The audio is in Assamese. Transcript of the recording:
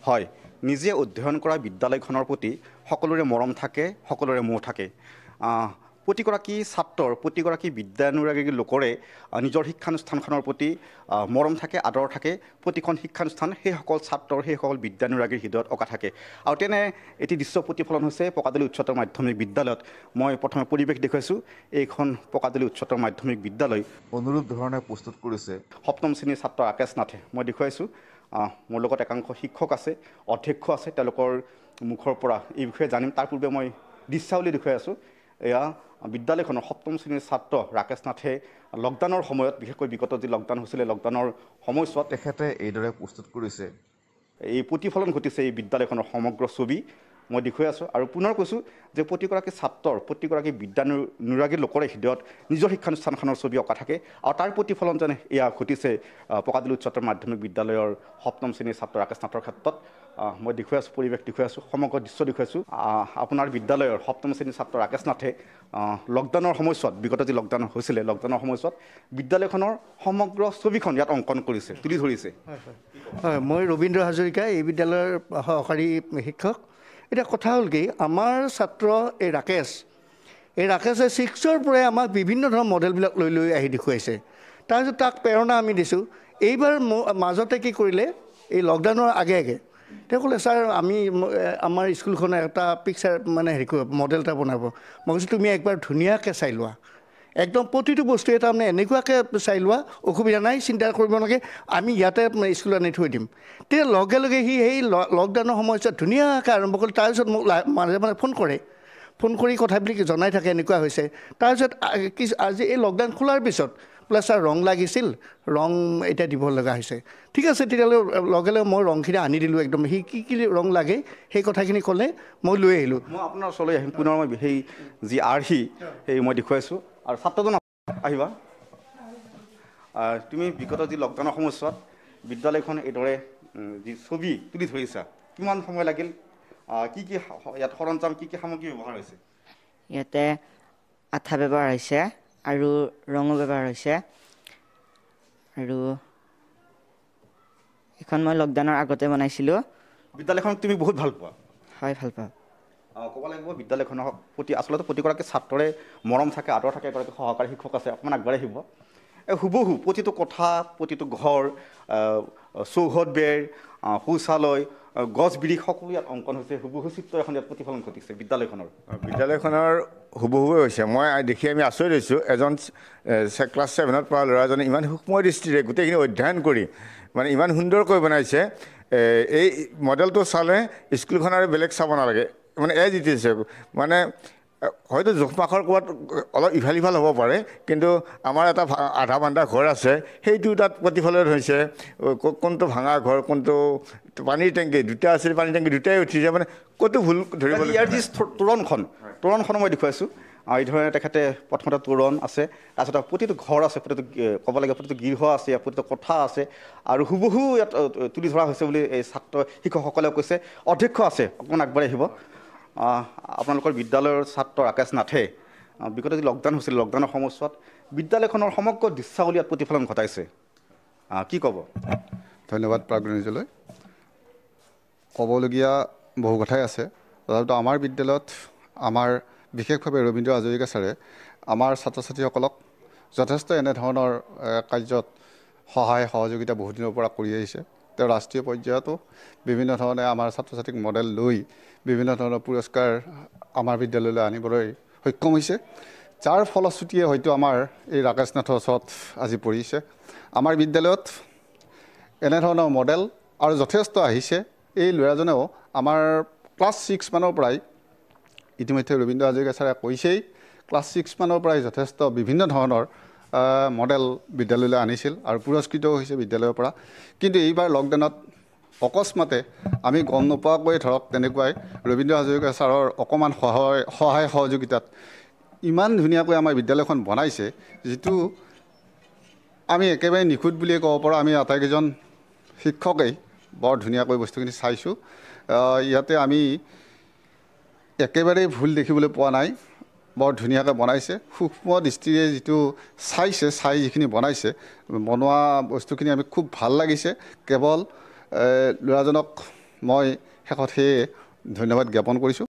হয়, নিজে অধ্যয়ন কৰা বিদ্যালয়খনৰ প্ৰতি সকলোৰে মৰম থাকে, সকলোৰে মোহ থাকে। প্ৰতিগৰাকী ছাত্ৰৰ, প্ৰতিগৰাকী বিদ্যানুৰাগী লোকৰে নিজৰ শিক্ষানুষ্ঠানখনৰ প্ৰতি মৰম থাকে, আদৰ থাকে। প্ৰতিখন শিক্ষানুষ্ঠান সেইসকল ছাত্ৰৰ, সেইসকল বিদ্যানুৰাগীৰ হৃদয়ত অঁকা থাকে। আৰু তেনে এটি দৃশ্য প্ৰতিফলন হৈছে পকাদলি উচ্চতৰ মাধ্যমিক বিদ্যালয়ত। মই প্ৰথমে পৰিৱেশ দেখুৱাইছোঁ। এইখন পকাদলি উচ্চতৰ মাধ্যমিক বিদ্যালয়। অনুৰূপ ধৰণে প্ৰস্তুত কৰিছে সপ্তম শ্ৰেণীৰ ছাত্ৰ ৰাকেশ নাথে। মই দেখুৱাইছোঁ, মোৰ লগত একাংশ শিক্ষক আছে, অধ্যক্ষ আছে, তেওঁলোকৰ মুখৰ পৰা এই বিষয়ে জানিম। তাৰ পূৰ্বে মই দৃশ্যাৱলী দেখুৱাই আছোঁ। এয়া বিদ্যালয়খনৰ সপ্তম শ্ৰেণীৰ ছাত্ৰ ৰাকেশ নাথে লকডাউনৰ সময়ত, বিশেষকৈ বিগত যি লকডাউন হৈছিলে, লকডাউনৰ সময়ছোৱাত তেখেতে এইদৰে প্ৰস্তুত কৰিছে। এই প্ৰতিফলন ঘটিছে এই বিদ্যালয়খনৰ সমগ্ৰ ছবি মই দেখুৱাই আছোঁ। আৰু পুনৰ কৈছোঁ যে প্ৰতিগৰাকী ছাত্ৰৰ, প্ৰতিগৰাকী বিদ্যানুৰাগী লোকৰে হৃদয়ত নিজৰ শিক্ষানুষ্ঠানখনৰ ছবি অঁকা থাকে। আৰু তাৰ প্ৰতিফলন যেনে এয়া ঘটিছে পকাদলি উচ্চতৰ মাধ্যমিক বিদ্যালয়ৰ সপ্তম শ্ৰেণীৰ ছাত্ৰ ৰাকেশ নাথৰ ক্ষেত্ৰত। মই দেখুৱাই আছোঁ, পৰিৱেশ দেখুৱাই আছোঁ, সমগ্ৰ দৃশ্য দেখুৱাইছোঁ। আপোনাৰ বিদ্যালয়ৰ সপ্তম শ্ৰেণীৰ ছাত্ৰ ৰাকেশ নাথে লকডাউনৰ সময়ছোৱাত, বিগত যি লকডাউন হৈছিলে, লকডাউনৰ সময়ছোৱাত বিদ্যালয়খনৰ সমগ্ৰ ছবিখন ইয়াত অংকন কৰিছে, তুলি ধৰিছে। হয়, মই ৰবীন্দ্ৰ হাজৰিকা, এই বিদ্যালয়ৰ সহকাৰী শিক্ষক। এতিয়া কথা হ'ল কি, আমাৰ ছাত্ৰ এই ৰাকেশে 6ৰ পৰাই আমাক বিভিন্ন ধৰণৰ মডেলবিলাক লৈ লৈ আহি দেখুৱাইছে। তাৰপিছত তাক প্ৰেৰণা আমি দিছোঁ। এইবাৰ মাজতে কি কৰিলে, এই লকডাউনৰ আগে আগে তেওঁ ক'লে, ছাৰ আমি আমাৰ স্কুলখনে এটা পিকচাৰ মানে মডেল এটা বনাব। মই কৈছোঁ তুমি একবাৰ ধুনীয়াকৈ চাই লোৱা, একদম প্ৰতিটো বস্তুৱে তাৰমানে এনেকুৱাকৈ চাই লোৱা, অসুবিধা নাই, চিন্তা কৰিব নালাগে, আমি ইয়াতে স্কুলত আনি থৈ দিম। তেতিয়া লগে লগে সি সেই লকডাউনৰ সময়ছোৱাত ধুনীয়াকৈ আৰম্ভ কৰিলে। তাৰপিছত মোক মাজে মাজে ফোন কৰি কথাবিলাক জনাই থাকে, এনেকুৱা হৈছে। তাৰপিছত আজি এই লকডাউন খোলাৰ পিছত বোলে ছাৰ ৰং লাগিছিল, ৰং এতিয়া দিব লগা হৈছে। ঠিক আছে, তেতিয়াহ'লে লগে লগে মই ৰংখিনি আনি দিলোঁ একদম। সি কি ৰং লাগে সেই কথাখিনি ক'লে, মই লৈ আহিলোঁ। মই আপোনাৰ ওচৰলৈ আহিম পুনৰ। মই সেই যি আৰ্হি সেই মই দেখুৱাইছোঁ। আৰু ছাত্ৰজন আহিবা। তুমি বিগত যি লকডাউনৰ সময়ছোৱাত বিদ্যালয়খন এইদৰে যি ছবি তুলি ধৰিছা, কিমান সময় লাগিল? কি কি ইয়াত সৰঞ্জাম, কি কি সামগ্ৰী ব্যৱহাৰ হৈছে? ইয়াতে আঠা ব্যৱহাৰ হৈছে আৰু ৰঙো ব্যৱহাৰ হৈছে। আৰু এখন মই লকডাউনৰ আগতে বনাইছিলোঁ। বিদ্যালয়খন তুমি বহুত ভাল পোৱা? হয়, ভাল পাওঁ। ক'ব লাগিব বিদ্যালয়খনৰ প্ৰতি আচলতে প্ৰতিগৰাকী ছাত্ৰৰে মৰম থাকে, আদৰ থাকে। এগৰাকী সহকাৰী শিক্ষক আছে, অকণমান আগবাঢ়ি আহিব। হুবহু প্ৰতিটো কথা, প্ৰতিটো ঘৰ, চৌহদ বেৰ, শৌচালয়, গছ বিৰিখ সকলো ইয়াত অংকন হৈছে। হুবহু চিত্ৰ এখন ইয়াত প্ৰতিফলন ঘটিছে বিদ্যালয়খনৰ হুবহুৱে হৈছে। মই দেখি আমি আচৰিত হৈছোঁ, এজন ক্লাছ 7ত পঢ়া ল'ৰাজনে ইমান সূক্ষ্ম দৃষ্টিৰে গোটেইখিনি অধ্যয়ন কৰি মানে ইমান সুন্দৰকৈ বনাইছে। এই মডেলটো চালে স্কুলখন আৰু বেলেগ চাব নালাগে, মানে এজ ইট ইজ। মানে হয়তো জোখমাখৰ ক'ৰবাত অলপ ইফাল সিফাল হ'ব পাৰে, কিন্তু আমাৰ এটা আধা বান্ধা ঘৰ আছে, সেইটো তাত প্ৰতিফলন হৈছে। কোনটো ভাঙা ঘৰ, কোনটো পানীৰ টেংকি, দুটা আছিল, পানীৰ টেংকি দুটাই উঠিছে, মানে ক'তো ভুল ধৰিব। ইয়াৰ যি তোৰণখন মই দেখুৱাইছোঁ। এই ধৰণে তেখেতে প্ৰথমতে তোৰণ আছে, তাৰপিছত প্ৰতিটো ঘৰ আছে, প্ৰতিটো ক'ব লাগে প্ৰতিটো গৃহ আছে, প্ৰতিটো কোঠা আছে। আৰু হুবহু ইয়াত তুলি ধৰা হৈছে বুলি এই ছাত্ৰ শিক্ষকসকলেও কৈছে। অধ্যক্ষ আছে, অকণমান আগবাঢ়ি আহিব। আপোনালোকৰ বিদ্যালয়ৰ ছাত্ৰ ৰাকেশ নাথে বিগত যি লকডাউন হৈছিল, লকডাউনৰ সময়ছোৱাত বিদ্যালয়খনৰ সমগ্ৰ দৃশ্যাৱলী ইয়াত প্ৰতিফলন ঘটাইছে। কি ক'ব? ধন্যবাদ প্ৰাগজ্যোতিলৈ। ক'বলগীয়া বহু কথাই আছে। তথাপিতো আমাৰ বিদ্যালয়ত আমাৰ বিশেষভাৱে ৰবীন্দ্ৰ হাজৰিকা ছাৰে আমাৰ ছাত্ৰ ছাত্ৰীসকলক যথেষ্ট এনেধৰণৰ কাৰ্যত সহায় সহযোগিতা বহুদিনৰ পৰা কৰি আহিছে। তেওঁ ৰাষ্ট্ৰীয় পৰ্যায়তো বিভিন্ন ধৰণে আমাৰ ছাত্ৰ ছাত্ৰীক মডেল লৈ বিভিন্ন ধৰণৰ পুৰস্কাৰ আমাৰ বিদ্যালয়লৈ আনিবলৈ সক্ষম হৈছে, যাৰ ফলশ্ৰুতিয়ে হয়তো আমাৰ এই ৰাকেশ নাথৰ ওচৰত আজি পৰিছে। আমাৰ বিদ্যালয়ত এনেধৰণৰ মডেল আৰু যথেষ্ট আহিছে। এই ল'ৰাজনেও আমাৰ ক্লাছ 6 মানৰ পৰাই, ইতিমধ্যে ৰবীন্দ্ৰ হাজৰিকা ছাৰে কৈছেই, ক্লাছ 6 মানৰ পৰাই যথেষ্ট বিভিন্ন ধৰণৰ মডেল বিদ্যালয়লৈ আনিছিল আৰু পুৰস্কৃতও হৈছে বিদ্যালয়ৰ পৰা। কিন্তু এইবাৰ লকডাউনত অকস্মাতে আমি গম নোপোৱাকৈ ধৰক তেনেকুৱাই ৰবীন্দ্ৰ হাজৰিকা ছাৰৰ অকণমান সহায় সহযোগিতাত ইমান ধুনীয়াকৈ আমাৰ বিদ্যালয়খন বনাইছে, যিটো আমি একেবাৰে নিখুঁত বুলিয়ে ক'ব পাৰোঁ। আমি আটাইকেইজন শিক্ষকেই বৰ ধুনীয়াকৈ বস্তুখিনি চাইছোঁ। ইয়াতে আমি একেবাৰেই ভুল দেখিবলৈ পোৱা নাই, বৰ ধুনীয়াকৈ বনাইছে। সূক্ষ্ম দৃষ্টিৰে যিটো চাই যিখিনি বনাইছে, বনোৱা বস্তুখিনি আমি খুব ভাল লাগিছে। কেৱল ল'ৰাজনক মই শেষত সেয়ে ধন্যবাদ জ্ঞাপন কৰিছোঁ।